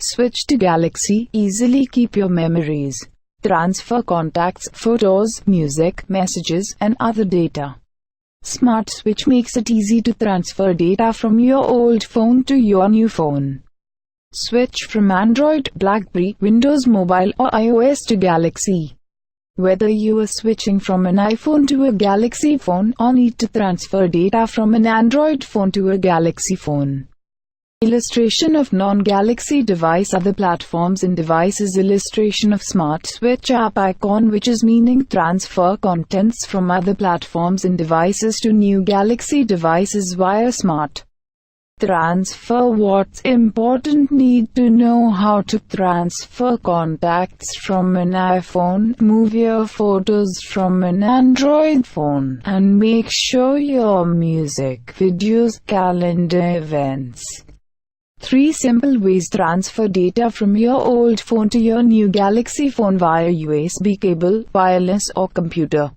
Switch to Galaxy. Easily keep your memories. Transfer contacts, photos, music, messages, and other data. Smart Switch makes it easy to transfer data from your old phone to your new phone. Switch from Android, BlackBerry, Windows Mobile, or iOS to Galaxy. Whether you are switching from an iPhone to a Galaxy phone, or need to transfer data from an Android phone to a Galaxy phone. Illustration of non-Galaxy device. Other platforms and devices. Illustration of Smart Switch app icon, which is meaning transfer contents from other platforms and devices to new Galaxy devices via Smart Transfer. What's important? Need to know how to transfer contacts from an iPhone, move your photos from an Android phone, and make sure your music, videos, calendar, events. 3 simple ways to transfer data from your old phone to your new Galaxy phone via USB cable, wireless, or computer.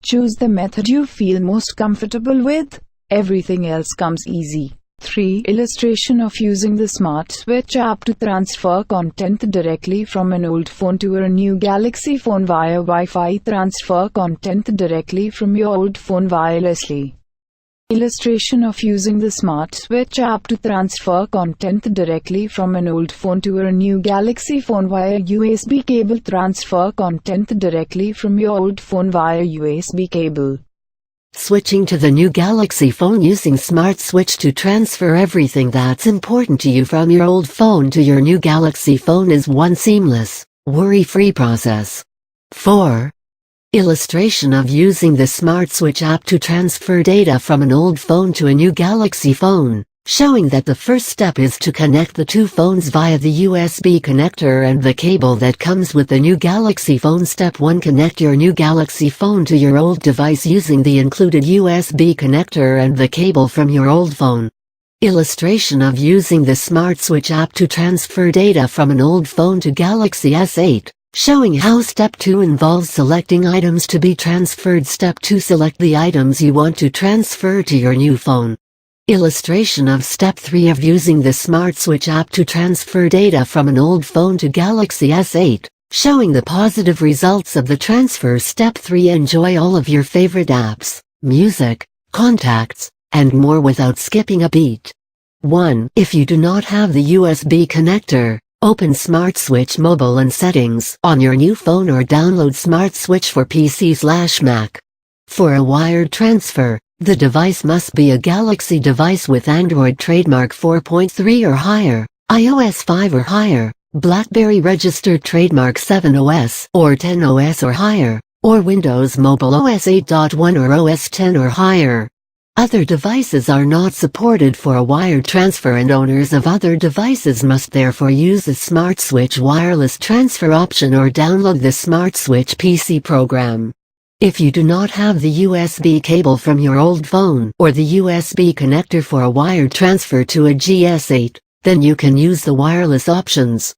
Choose the method you feel most comfortable with. Everything else comes easy. 3. Illustration of using the Smart Switch app to transfer content directly from an old phone to a new Galaxy phone via Wi-Fi. Transfer content directly from your old phone wirelessly. Illustration of using the Smart Switch app to transfer content directly from an old phone to a new Galaxy phone via USB cable. Transfer content directly from your old phone via USB cable. Switching to the new Galaxy phone using Smart Switch to transfer everything that's important to you from your old phone to your new Galaxy phone is one seamless, worry-free process. 4. Illustration of using the Smart Switch app to transfer data from an old phone to a new Galaxy phone, showing that the first step is to connect the two phones via the USB connector and the cable that comes with the new Galaxy phone. Step 1. Connect your new Galaxy phone to your old device using the included USB connector and the cable from your old phone. Illustration of using the Smart Switch app to transfer data from an old phone to Galaxy S8, showing how Step 2 involves selecting items to be transferred. Step 2. Select the items you want to transfer to your new phone. Illustration of Step 3 of using the Smart Switch app to transfer data from an old phone to Galaxy S8, showing the positive results of the transfer. Step 3. Enjoy all of your favorite apps, music, contacts, and more without skipping a beat. 1. If you do not have the USB connector, open Smart Switch Mobile and Settings on your new phone or download Smart Switch for PC/Mac. For a wired transfer, the device must be a Galaxy device with Android trademark 4.3 or higher, iOS 5 or higher, BlackBerry registered trademark 7 OS or 10 OS or higher, or Windows Mobile OS 8.1 or OS 10 or higher. Other devices are not supported for a wired transfer, and owners of other devices must therefore use the Smart Switch wireless transfer option or download the Smart Switch PC program. If you do not have the USB cable from your old phone or the USB connector for a wired transfer to a GS8, then you can use the wireless options.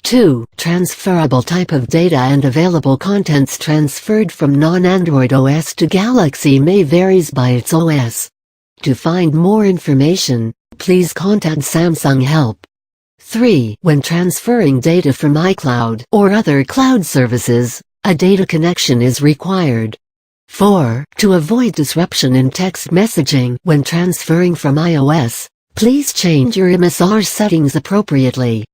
2. Transferable type of data and available contents transferred from non-Android OS to Galaxy may varies by its OS. To find more information, please contact Samsung Help. 3. When transferring data from iCloud or other cloud services, a data connection is required. 4. To avoid disruption in text messaging when transferring from iOS, please change your MSR settings appropriately.